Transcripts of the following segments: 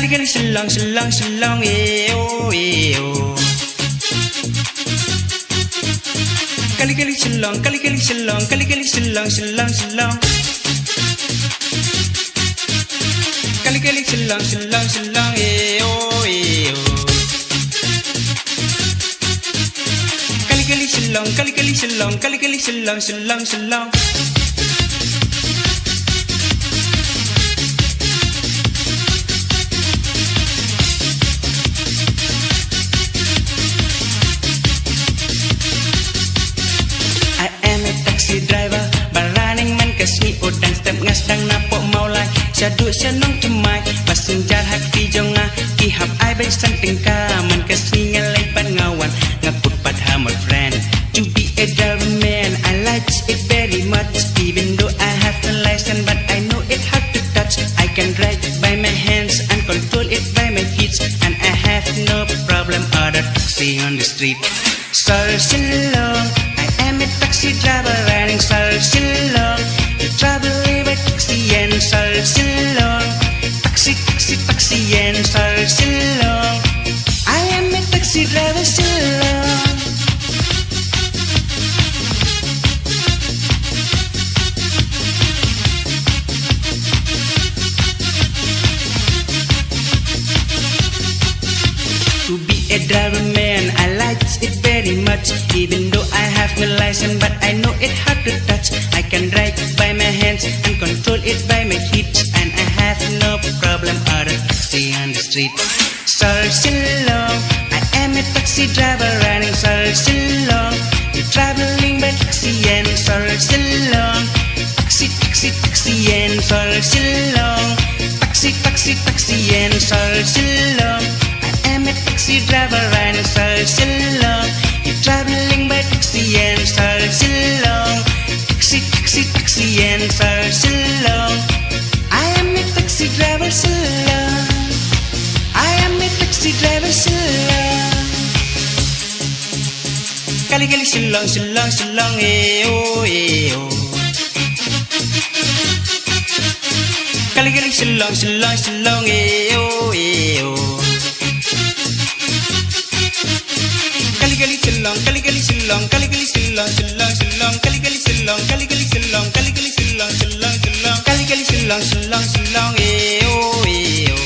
kali selong selong selong eo eo. Kali kali selong kali kali selong kali kali selong selong selong. Kali kali selong selong selong eo eo. Kali kali selong kali kali selong kali kali selong selong selong. Driver baraning man kasni udang step ngasdang napok maulai syadu senong cemai passenger hati jonga kihap ai bai santing ka man kasni ngalai pan ngawan ngaput padha my friend to be a driver man I like it very much even though I have a license but I know it hard to touch I can drive by my hands and control it by my feet and I have no problem other taxi on the street so long I'm a taxi driver riding so long. Traveling by taxi and so long. Taxi, taxi, taxi and so long. I am a taxi driver so long. To be a driver man, I like it very much. Even though I have no license, but I know it hard to touch. I can drive by my hands and control it by my feet, and I have no problem or a taxi on the street. So long, I am a taxi driver riding so long. You're traveling by taxi and so long. Taxi, taxi, taxi and so long. Taxi, taxi, taxi and so long. I'm a taxi driver riding so long. You're traveling by taxi and so long. Taxi, taxi, taxi and so long. I am a taxi driver so long. I am a taxi driver so long. Kali kali selong selong selong eo eo. Kali kali selong selong selong eo eo. Kali kali selong kali kali selong kali kali selong selong selong kali kali selong kali kali selong kali kali selong selong selong kali kali selong selong selong eo eo.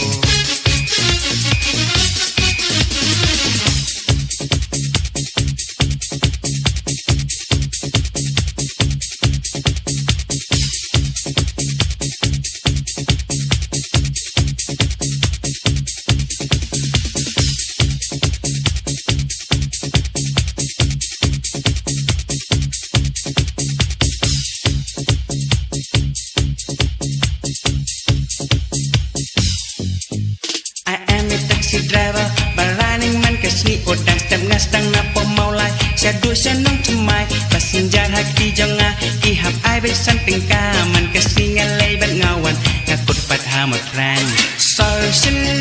Driver baraning man kasni udang step ngasdang napo maulai syadu senong cemai passenger hati jonga kihap ai bai santing ka man kasni ngalai ban ngawan ngakut padha my friend so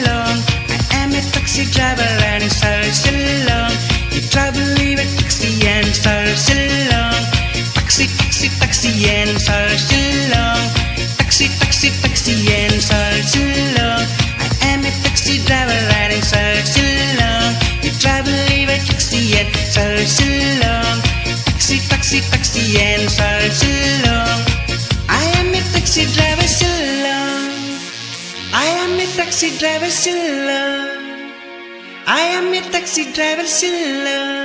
long I am a taxi driver and so long you traveling with taxi and so long taxi taxi taxi and so long taxi taxi taxi and so long I am a taxi driver riding so long. You traveling by taxi and so long. Taxi, taxi, taxi and so long. I am a taxi driver so long. I am a taxi driver so long. I am a taxi driver so long.